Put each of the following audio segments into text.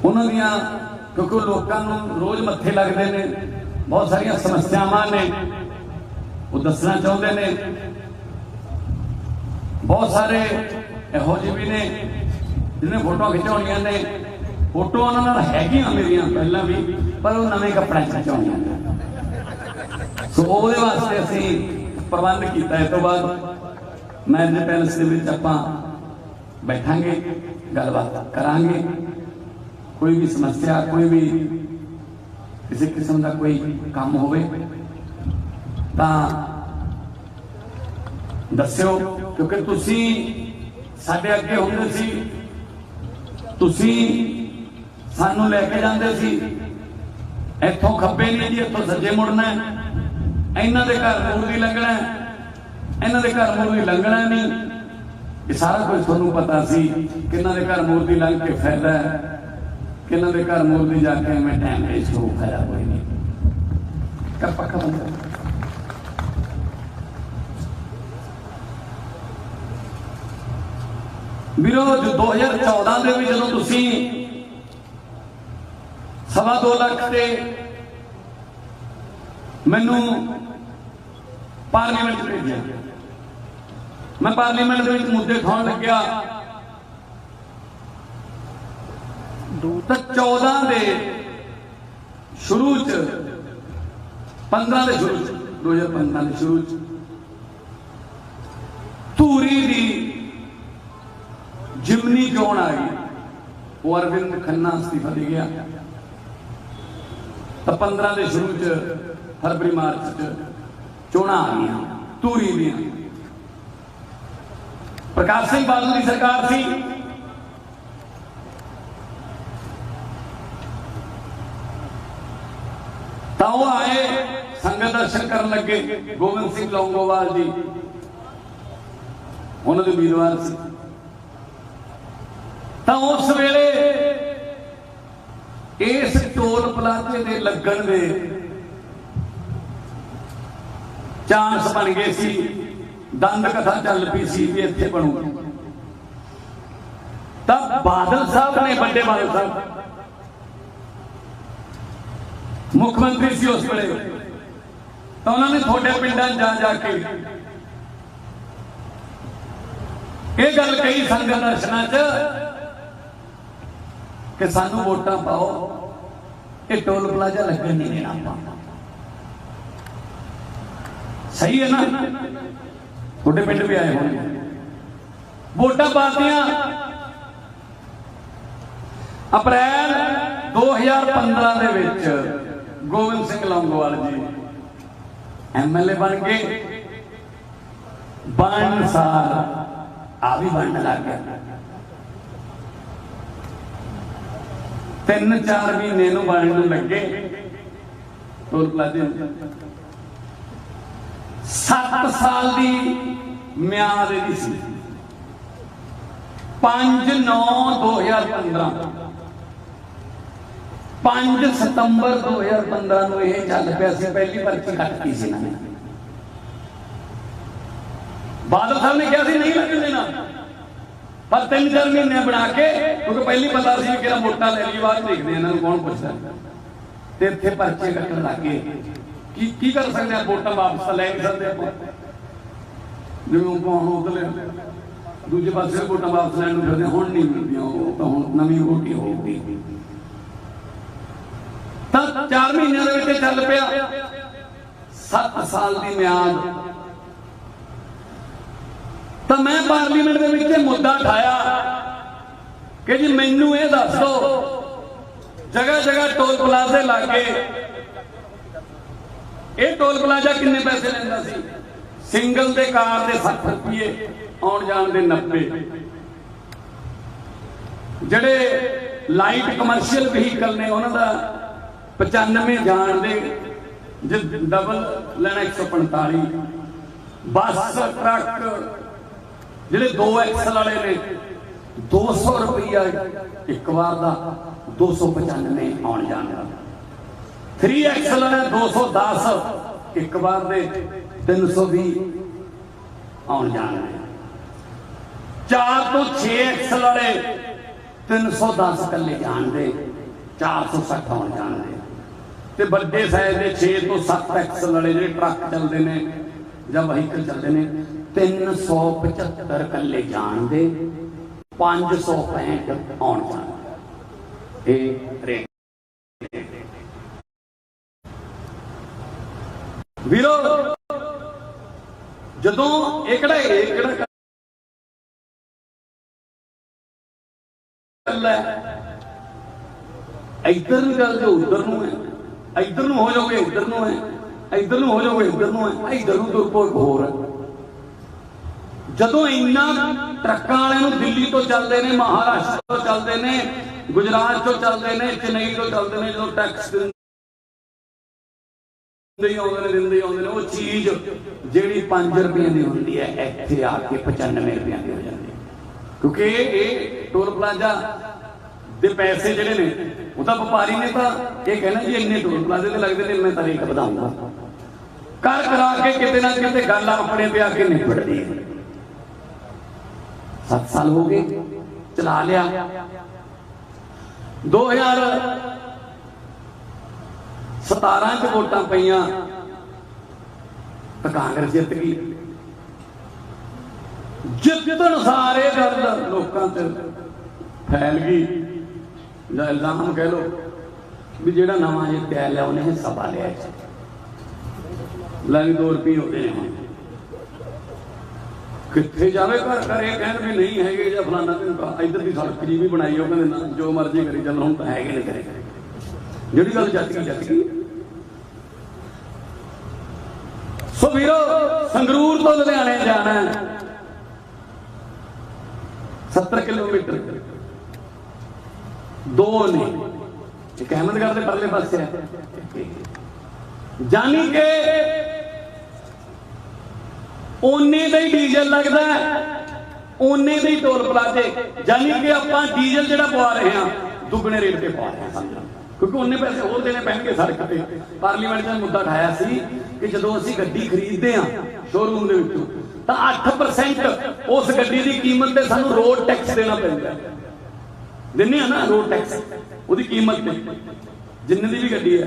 उन्हां दियां क्योंकि लोगों को रोज़ मत्थे लगते हैं, बहुत सारिया समस्यावां ने वो दसना चाहते हैं। बहुत सारे इहो ਜਿਹੇ भी ने जिन्हें फोटो खिचाउणियां ने, फोटो उन्होंने हैगियां मेरिया पहला भी, पर वो नवे कपड़े खिचाउणियां ने। सो वो वास्ते असी प्रबंध किया। इस तो बाद मैरिज पैलेस के विच आपां बैठांगे, गलबात करांगे। कोई भी समस्या, कोई भी किसी किस्म का कोई काम होवे तां दस्सिओ, क्योंकि तुसी साडे अगे हुंदे सी, तुसी सानू लैके जांदे सी। इत्थों खब्बे नहीं जी, इत्थों सज्जे मुड़ना है, इन्हां दे घर मूर्ति लंघना है, इन्हां दे घर मूर्ति लंघना नहीं। ये सारा कुछ तुहानू पता सी, किन्हां दे घर मूर्ति लंघ के फायदा है, किन्हां दे घर मूर्ति जाके मैं टाइम वेस्ट हो, फायदा कोई नहीं। कर पक्का बंद ਵੀਰੋ 2014 ਦੇ ਵਿੱਚ ਜਦੋਂ ਤੁਸੀਂ 2.25 ਲੱਖ ਤੇ ਮੈਨੂੰ ਪਾਰਲੀਮੈਂਟ ਭੇਜਿਆ, मैं पार्लीमेंट ਦੇ ਵਿੱਚ ਮੁੱਦੇ ਖਾਣ ਲੱਗਿਆ ਤਾਂ 14 ਦੇ ਸ਼ੁਰੂ ਚ 15 ਦੇ ਸ਼ੁਰੂ ਚ 2015 ਦੇ ਸ਼ੁਰੂ ਚ ਧੂਰੀ ਦੀ जिमनी चोण आई, वो अरविंद खन्ना इस्तीफा दे गया। तो 15 के शुरू च फरवरी मार्च च चोणा आ गई धूरी दी। प्रकाश सिंह बादल की सरकार थी, तो वो आए संगत दर्शन कर लगे। गोविंद सिंह लौंगोवाल जी उन्होंने उम्मीदवार से। तो उस वेले इस टोल प्लाजे के लगन दे चांस बन गए सी, दंद कथा चल पी सी भी इत्थे बनू। तब बादल साहब ने, बड़े बादल साहब मुख्यमंत्री सी उस वेले, तो उन्होंने थोड़े पिंडां जा जाके ये गल कही संगत दर्शनां च कि सानू वोटां पाओ, ये टोल प्लाजा लगन नहीं देना। सही है ना? थोड़े पिंड भी आए होंगे, वोटां पातियां। अप्रैल 2015 दे विच गोविंद सिंह लौंगोवाल जी MLA बन गए। बन साल आ भी बनने लग गया। 3-4 महीने बनने लगे टोल प्लाजे। 7 साल की म्याद सी। 5/9/2015 5 सितंबर 2015 ਨੂੰ ਇਹ ਚੱਲ ਪਿਆ ਸੀ। ਪਹਿਲੀ ਪਰਚੀ ਕੱਟਤੀ ਸੀ ਇਹਨਾਂ ਨੇ। ਬਾਦਲ ਸਾਹਿਬ ਨੇ ਕਿਹਾ ਸੀ ਨਹੀਂ ਲੱਗਣ ਦੇਣਾ, पर 3-4 महीने बना के, क्योंकि पहली पता सी कि वोटा ले ली, बाद देखते हैं कौन पुछता। तो इतने पर्चे कट्टन लग गए। की कर सकते हैं, वोटा वापस लै नहीं सकते। जिम्मे दूजे पास वोटा वापस लैन फिरते, हूँ नहीं मिलती, तो हूँ नवी वोटी होगी। 4 महीनों चल पाया। 7 साल की म्याद। तो मैं पार्लीमेंट के विच मुद्दा उठाया कि जी मैनू ये दस दो, जगह जगह टोल प्लाजे लागे, ये टोल प्लाजा किन्ने पैसे लेंदा सी? सिंगल दे कार दे 60 रुपये, आउण जाण दे 90, जड़े लाइट कमर्शियल व्हीकल ने उन्हां दा 95 जाण दे, जे डबल लेना 145, बस ट्रक ਜਿਹੜੇ 2 एक्सल वाले ने 200 रुपया एक बार का, 295 आउण जाण दा। 3 एक्सल वाले 210 एक बार दे, 320 आउण जाण दे। 4 तो 6 एक्सल वाले 310 कल्ले जान दे, 460 आउण जान दे, ते बड़े साइज के 6 तो 7 एक्सल वाले जो ट्रक चलते हैं या वहीकल चलते हैं, 375 कल्ले जान दे, 565 आउण जान दे। रेट वीरो जदों एकड़ा इधर गल जो उधर नूं है, इधर नूं हो जाओगे इधर नूं है, इधर नूं हो जाओगे इधर नूं है, इधर नूं तुर पो होर है। जदों इन्ना ट्रक्कां वाले नूं दिल्ली तो चलते हैं, महाराष्ट्र तो चलते हैं, गुजरात तो चलते हैं, चेन्नई तो चलते हैं, जो टैक्स वो चीज जी 5 रुपये की होती है इतने आके 95 रुपये की हो जाती है, क्योंकि ये टोल प्लाजा दे पैसे जोड़े ने वो तो व्यापारी ने तो ये कहना जी इन्ने टोल प्लाजे लगते हैं, मैं तो रेट बढ़ाऊंगा कर करा के किते ना किते गल अपने पे आके निपटती है। 7 साल हो गए चला लिया। 2017 च वोटां पईयां तो कांग्रेस जित गई। जितन सारे गल लोगों से फैल गई, इल्जाम कह लो भी जो नवा जितया लिया उन्हें हिस्सा पा लिया, लै 2 रुपये होते हैं, कितने जावे घर घर ये कहन भी नहीं है या फलाना इधर की सड़क जी भी बनाई हो, कहते ना जो मर्जी करी चलो हम तो है नहीं करे, जी गल जच गई। सो वीरो संगरूर तो लुधियाने जाना है 70 किलोमीटर, 2 ने एक अहमदगढ़ के परले पासे है, जानी के ओने का ही डीजल लगता है, ओने का ही टोल प्लाजे, जानी कि आप डीजल जो पवा रहे हैं दुगने रेट पे पवा रहे हैं, क्योंकि उन्ने पैसे होर देने पैणगे सड़क पे। पार्लीमेंट में मुद्दा उठाया सी कि जदों असीं गड्डी खरीदते हैं शोरूम दे विचों तां 8% उस गड्डी की कीमत ते सानूं रोड टैक्स देना पैंदा है, दिन्ने आ ना रोड टैक्स उसकी कीमत पे जिन्ने दी भी गड्डी है।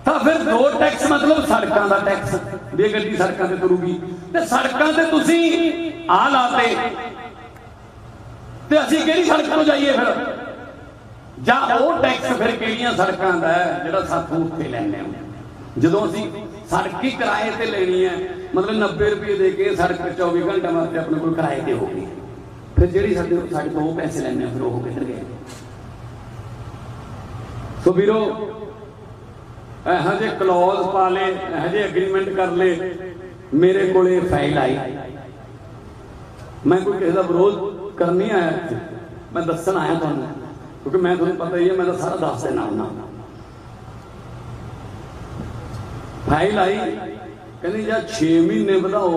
तो फिर रोड टैक्स मतलब सड़कों का टैक्स, भी गड्डी सड़कों से तुरूगी ते सड़कों से तुसीं आ लाते ते असीं किहड़ी सड़क तो जाइए फिर, ਜਾਂ ਉਹ ਟੈਕਸ ਫਿਰ ਕਿਹੜੀਆਂ ਸੜਕਾਂ ਦਾ ਹੈ ਜਿਹੜਾ ਸਾਥੋਂ ਉੱਥੇ ਲੈਣੇ ਹੋ। ਜਦੋਂ ਅਸੀਂ ਸੜਕ ਹੀ ਕਿਰਾਏ ਤੇ ਲੈਣੀ ਹੈ मतलब 90 रुपये दे के सड़क 24 घंटे वास्ते अपने को किराए ते होगी, फिर जी साढ़े तो पैसे लेने फिर वो किधर गए। सो वीरो यह क्लॉज पा ले, यह एग्रीमेंट कर ले, मेरे को फाइल आई, मैं कोई किसी का विरोध कर नहीं आया, मैं दसन आया तुहानू क्योंकि मैं तुहानू पता ही है मैं तो सारा दस देना होना। फाइल आई कहते या 6 महीने बढ़ाओ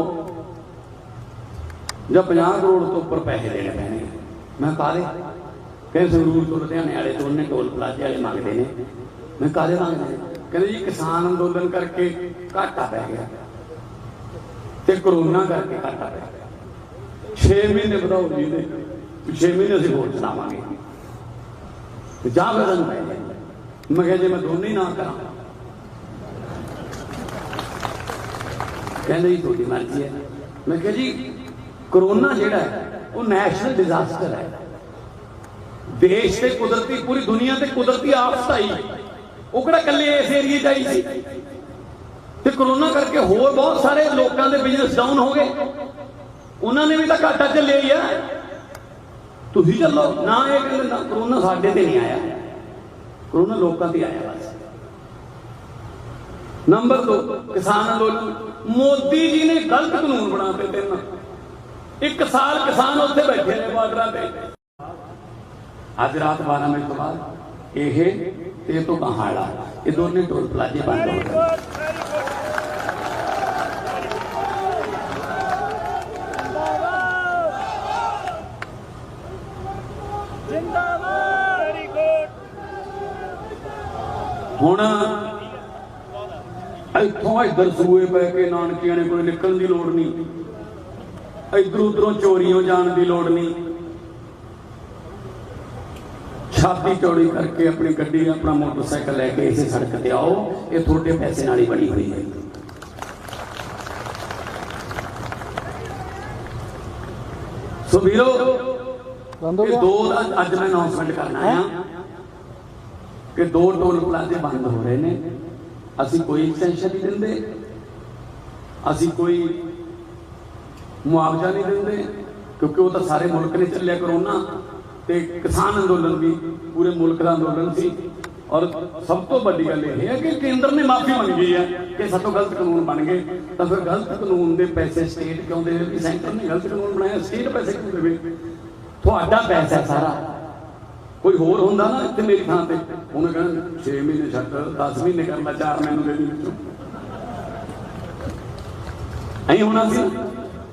या 50 करोड़ तो उपर पैसे देने पैने। मैं काले कहीं संगरूर तो लुधियाने वाले तो उन्हें टोल प्लाजे वाले मंगते हैं, मैं काले मंगते कहते जी किसान अंदोलन करके घाटा पै गया तो करोना करके घाटा पै गया, 6 महीने बढ़ाओ जी, 6 महीने असीं होर चलावांगे जा फिर पै जाए। मैं कहा जी मैं दोनों ही ना करा, कहते जी थोड़ी मर्जी है। मैं कहा जी कोरोना जिहड़ा है वो नैशनल डिजास्टर है, देश से कुदरती पूरी दुनिया से कुदरती आफत आई, वो किहड़ा कल्ले इस एरिए च आई सी ते कोरोना करके होर बहुत सारे लोगों के बिजनेस डाउन हो गए, उन्होंने भी तो घाटा चलिया ही है, तुसीं चलो ना। ये कहते ना कोरोना साडे ते नहीं आया, कोरोना लोगों ते आया बस। नंबर 2 किसान आंदोलन, मोदी जी ने गलत कानून बनाते 3 1 साल किसान उत्थे बैठे ने बॉर्डर पे। अज रात 12 बजे तो बाद ये तो कहाड़ा ये दोनों टोल प्लाजे बंद हो गए। हुण इतों इधर सूए पै के नानकियां ने कोई निकलने की लोड़ नहीं, इधर उधरों चोरियों जाने की लोड़ नहीं, छाती चौड़ी करके अपनी गड्डी अपना मोटरसाइकिल लैके इसे सड़क ते आओ, ये थोड़े पैसे नाल ही बनी हुई है। सो वीरो दो अज मैं अनाउंसमेंट करना है कि 2 टोल प्लाजे बंद हो रहे हैं। असी कोई एक्सटेंशन नहीं देंगे, असी कोई मुआवजा नहीं देंगे, क्योंकि वो तो सारे मुल्क ने चलिया करोना ते किसान अंदोलन भी पूरे मुल्क का अंदोलन सी। और सब तो बड़ी गल यह है कि केंद्र ने माफी मंगी है कि सब तो गलत कानून बन गए, तो फिर गलत कानून के पैसे स्टेट क्यों दे? सेंटर ने गलत कानून बनाया, स्टेट पैसे क्यों दे? थोड़ा पैसा सारा कोई होर होंदा ना इतने मेरी थां ते उन्हें कहना 6 महीने छੱਡ 10 महीने कर ला 4 मैनू दे दी ऐ होना सी।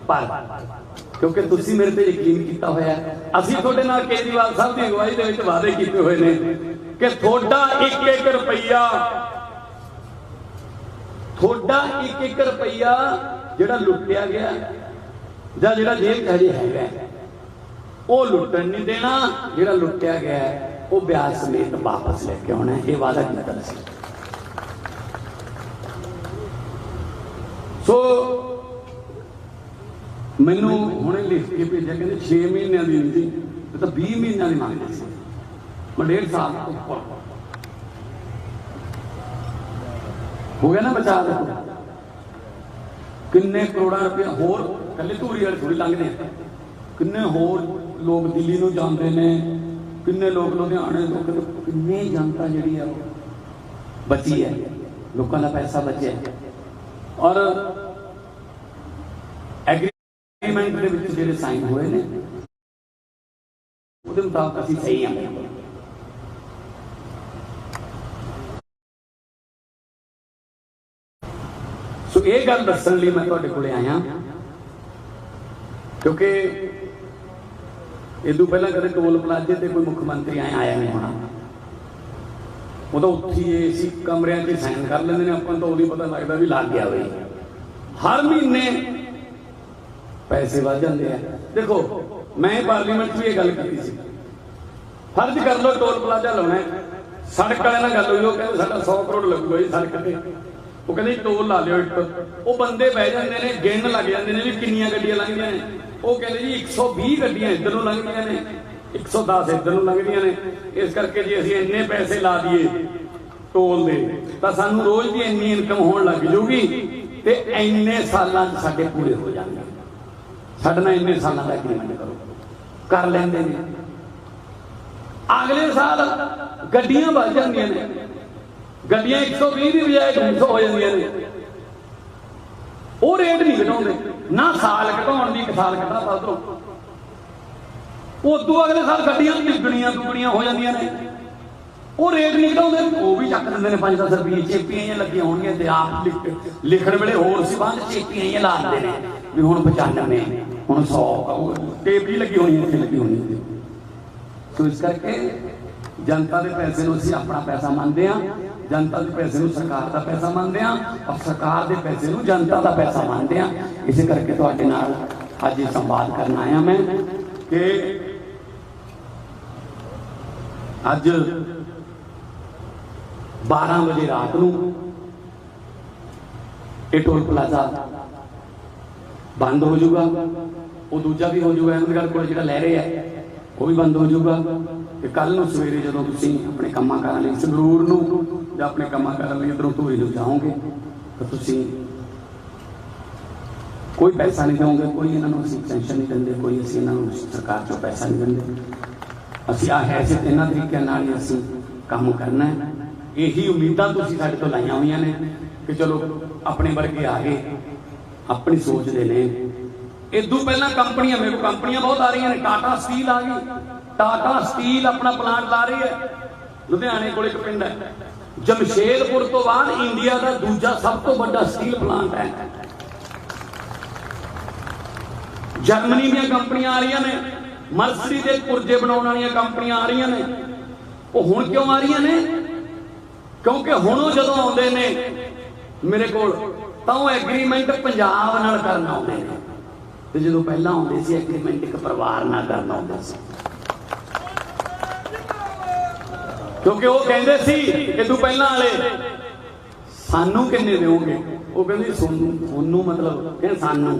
पर क्योंकि तुसी मेरे ते यकीन किया होया, असी तुहाडे नाल केजरीवाल साहब की अगवाई दे विच वादे कीते हुए ने कि थोड़ा 1-1 रुपया, थोड़ा 1-1 रुपया जिहड़ा लुटिया गया जां जिहड़ा जेल च हजे हैगा वो लुटन नहीं देना, जिहड़ा लुटिया गया है वो ब्याज समेत वापस लेके आना है। ये वादा किया सी। सो मैनू हुणे लिख के भेजा कहते 6 महीनों की नहीं थी, तो 20 महीनों की मांगनी सी। मैं 1.5 साल ऊपर हो गया ना बचा। देखो किन्ने करोड़ा रुपया होर कल्ले धूरी वाले थोड़ी लंघते हैं, किन्ने होर लोग दिल्ली नूं जांदे ने, किन्ने लोग लुधियाने, किन्नी जनता जिहड़ी है बची है, लोगों का पैसा बचे। और एग्रीमेंट के विच जिहड़े साइन हुए ने उहदे मुताबिक असीं सही हां। सो ये गल दस्सण लई मैं तुहाडे कोले आया, क्योंकि इदू पहला कदे टोल प्लाजे ते कोई मुख्यमंत्री आया नहीं होना। वो तो उत्थे ही कमरियां च साइन कर लेंदे ने, आपां तो उदों पता लगदा भी लग गया बई। हर महीने पैसे वध जांदे आ। देखो मैं पार्लीमेंट में ये गल की सी, फर्ज कर लो टोल प्लाजा लाउणा, सड़क वाले नाल गल हुई, वो कहंदे साडा 100 करोड़ लगूगा जी सड़क ते, वो कहंदे टोल ला लियो इक। वो बंदे बह जांदे ने, गिण लग जांदे ने भी किन्नियां गड्डियां लंघदियां ने। वो कहते जी 120 गड्डियां इधर नूं लंघदियां ने, 110 इधर नूं लंघदियां ने, इस करके जे असीं इन्ने पैसे ला दईए टोल दे तां सानूं रोज़ दी इन्नी इनकम होण लग जूगी ते इन्ने सालां 'च साडे पूरे हो जाणगे। साडे नाल इन्ने सालां दा एग्रीमेंट करो, कर लैंदे ने। अगले साल गड्डियां वध जांदियां ने, गड्डियां 120 की बजाय 200 हो जांदियां ने। वो रेट नहीं घटाते ना, साल घटाने की 1 साल घटा उधरों, उदू अगले साल गड्डियां दुगणियां दुगणियां हो जांदियां ने। वो रेट नहीं घटाते, वो भी चक दिंदे ने 5-10 रुपये। चेपियां लगियां होणगीਆਂ ते आप लिखण वेले होर सी बांध चेपियां ला दिंदे ने भी हुण 95 हुण 100 टेप ही लगी होनी इत्थे लगी होनी। तो इस करके जनता के पैसे नूं असीं अपना पैसा मानते हैं, जनता के पैसे नूं सरकार का पैसा मानते हैं, और सरकार के पैसे नूं जनता का पैसा मानते हैं। इस करके तुहाडे नाल अज संवाद करना आया मैं कि अज 12 बजे रात नूं ये टोल प्लाजा बंद हो जाऊगा, वो दूजा भी हो जाऊगा, अहमदगढ़ कोल जिहड़ा लहरे है वो भी बंद हो जाऊगा। कि कल नूं सवेरे जदों तुसीं अपने कामां कारां लई संगरूर नूं जां अपने कामां कारां लई इधरों धूरी नूं जाओगे तो तुसीं कोई पैसा नहीं दोगे, कोई इन्हां नूं असीं पेंशन नहीं दिंदे, कोई असीं इन्हां नूं सरकार चों पैसा नहीं दिंदे। असीं ऐसे 3 तरीकों नाल ही असीं काम करना है। यही उम्मीदां तुसीं साडे तों लाईआं होईआं ने कि चलो अपने वर्गे आ गए, अपनी सोचते ने। इदू पहला कंपनियां, मेरे को कंपनियां बहुत आ रही हैं, टाटा स्टील आ गई। टाटा स्टील अपना प्लांट ला रही है लुधियाने को, एक पिंड है जमशेदपुर तो बाद इंडिया का दूजा सब तो बड़ा स्टील प्लांट है। जर्मनी दी कंपनियां आ रही ने, मर्सरी के पुर्जे बनाने वाली कंपनियां आ रही ने। वो हुण क्यों आ रही ने? क्योंकि हुण जदों आउंदे ने मेरे कोल तां वो एग्रीमेंट पंजाब नाल करना आउंदे ने, ते जदों पहलां आउंदे सी एग्रीमेंट एक परिवार नाल करना आउंदा सी। क्योंकि वो कहते सी कि तू पहला वाले सानू किन्ने दोगे, वो कहते सोनू मतलब कहते सानू,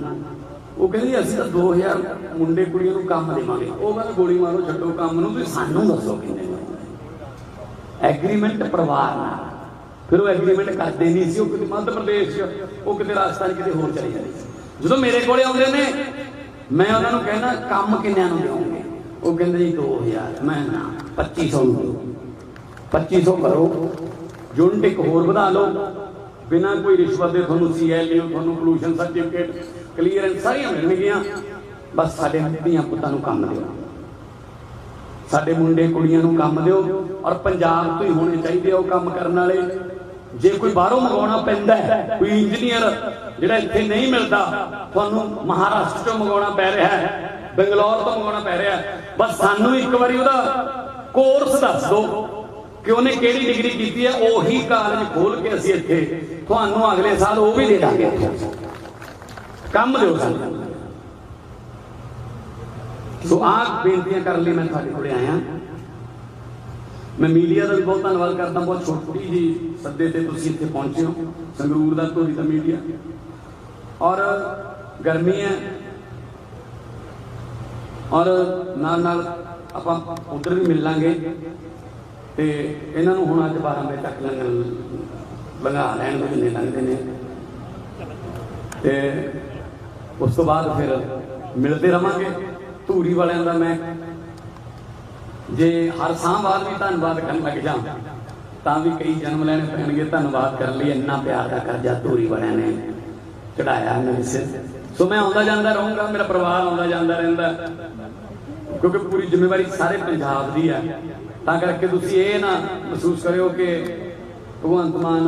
वो कहते असं तो 2000 मुंडे कुड़ियों को काम देवांगे, वो कहते गोली मारो छड्डो काम नूं, सानू दसो किन्ने दोगे। एग्रीमेंट परिवार नाल, फिर वो एग्रीमेंट करते नहीं सी, किते मध्य प्रदेश वो किते राजस्थान किते होर चली जाती। जो मेरे को आउंदे ने मैं उन्होंने कहना काम किन्नियां नूं देवोगे, वो कहते जी 2000, मैं ना 2500 करो, यूनिट एक होर वधा लो बिना कोई रिश्वत के, थोनों CLU थोनों पोल्यूशन सर्टिफिकेट क्लीयरेंस सारियां मिलणगियां, बस साडे धीआं पुत्तां नूं काम दिओ, साडे मुंडे कुड़ियां नूं काम दिओ, और पंजाब तो ही होने चाहिए वो काम करने वाले। जे कोई बाहरों मंगाउणा पैंदा है, कोई इंजीनियर जिहड़ा इत्थे नहीं मिलता, तुहानूं महाराष्ट्र चों मंगाउणा पै रिहा है, बंगलौर तो मंगाउणा पै रिहा है, बस सानूं एक बारी उहदा कोर्स दस दो कि उन्हें किहड़ी डिग्री कीती है, उही कॉलेज खोल के असीं इत्थे तुहानूं अगले साल वो भी दे दांगे, काम दिओ सानूं। सो आ बेनतियां करन लई मैं तुहाडे कोले आया। मैं मीडिया का भी बहुत धन्यवाद करता, बहुत छोटी जी सद्दे ते तुसीं इत्थे पहुंचे हो, संगरूर दा धोरी दा मीडिया, और गर्मी है और नाल नाल आपां उधर भी मिल लांगे, ते इन्हां नूं हुण अज 12 बजे तक लंघा लैण दे जिन्ने लंघदे ने, ते उस तो बाद फिर मिलते रहांगे। धूरी वालियां दा मैं जे हर साह बाद भी धन्नवाद करन लग जा तां भी कई जन्म लैणे पैणगे धन्नवाद करन लई। इन्ना प्यार का कर्जा धूरी वालियां ने चढ़ाया मेरे सिर। सो मैं आउंदा जांदा रहूँगा, मेरा परिवार आउंदा जांदा रहिंदा, क्योंकि पूरी जिम्मेवारी सारे पंजाब दी है। तां करके तुसीं ये ना महसूस करियो कि भगवंत मान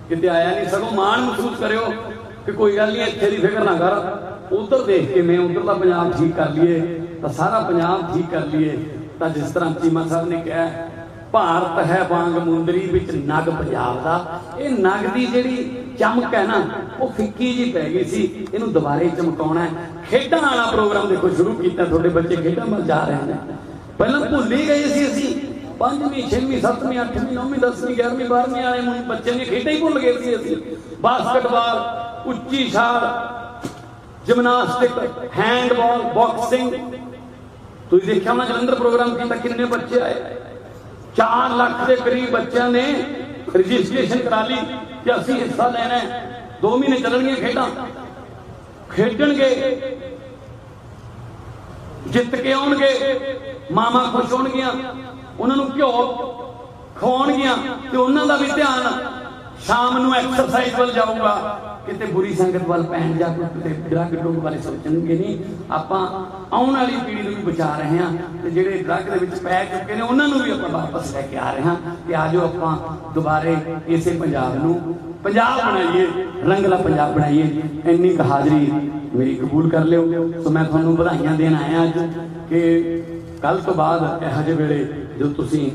किते आया नहीं, सगों मान महसूस करियो कि कोई गल नहीं, इत्थे दी फिक्र ना कर, उधर देख के मैं उधर का पंजाब ठीक कर लीए तो सारा पंजाब ठीक कर लीए। तो जिस तरह चीमा साहब ने कहा, भारत है वांग मुंदरी विच नग पंजाब दा, ये नग की जिहड़ी चमक है ना वो फिक्की जी पै गई सी, इहनूं दुबारे चमकाउणा है। खेडां वाला प्रोग्राम देखो शुरू किया, तुहाडे बच्चे खेडां वल जा रहे हैं, पहलां भुल ही गए सी असीं 5वीं 6वीं 7वीं 8वीं 9वीं 10वीं 11वीं 12वीं वाले बच्चे ने खेडां ही भुल गए सी असीं। बास्केटबाल, उच्ची छाल, जिमनास्टिक, हैंडबॉल, बॉक्सिंग, तुसीं देखिया होना जलंधर प्रोग्राम किया, कितने बच्चे आए, 4 लाख के करीब बच्चों ने रजिस्ट्रेशन करा ली कि असीं हिस्सा लेना है। 2 महीने चलणगियां खेडां, खेडणगे, जित के आउणगे, मामा खुश होणगियां, उन्होंने घ्यो खवाउणगियां, ते उन्हां दा भी ध्यान शाम नूं एक्सरसाइज वल जाऊगा, किते बुरी संगत वाल पैण जा किते ड्रग डुग वाले सोचणगे नहीं। आपां आउण वाली पीढ़ी नूं भी बचा रहे हैं, ते जिहड़े ड्रग दे विच पै चुके ने उन्हां नूं भी आपां वापस लैके आ रहे हैं कि आजो आपां दुबारे इसे पंजाब नूं पंजाब बनाइए, रंगला पंजाब बनाइए। इन्नी क हाज़री मेरी कबूल कर लिओ। सो मैं तुहानूं बधाइयां देण आया अज कि कल तो बाद इहो ਜਿਹੇ ਵੇਲੇ जो तुसीं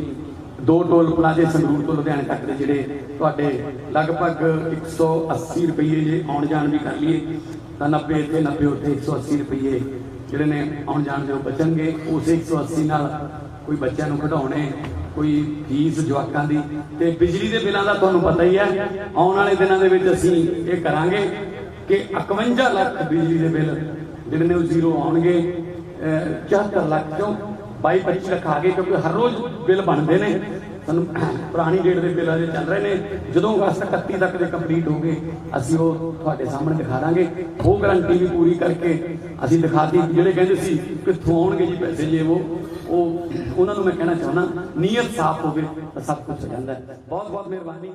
2 टोल प्लाजे संगरूर तो लुधियाने तक के जिहड़े तुहाडे लगभग 180 रुपये जे आउण जाण भी कर लीए तो 90 इत्थे 90 उत्थे 180 रुपये जिहड़े ने आउण जाण जो बचणगे। उस 180 नाल कोई बच्चों नूं खिडाउणे, कोई फीस जवाकां दी, ते बिजली दे बिलां दा तुहानूं पता ही है। आउण वाले दिनां दे विच असीं इह करांगे कि 51 लाख बिजली दे बिल जिहड़े ने जीरो आउणगे। 74 लाख चों 22-25 लाख आ गए, क्योंकि हर रोज़ बिल बनते हैं। पुरानी डेट के बिल अजे चल रहे हैं, जो अगस्त 31 तक के कंप्लीट हो गए असीं वो तुहाडे सामने दिखा देंगे। वो गारंटी भी पूरी करके असीं दिखाती। जिहड़े कहंदे सी कित्थों आउणगे जी पैसे, जे वो उन्होंने मैं कहना चाहना नीयत साफ होवे तो सब कुछ हो जाता है। बहुत बहुत मेहरबानी।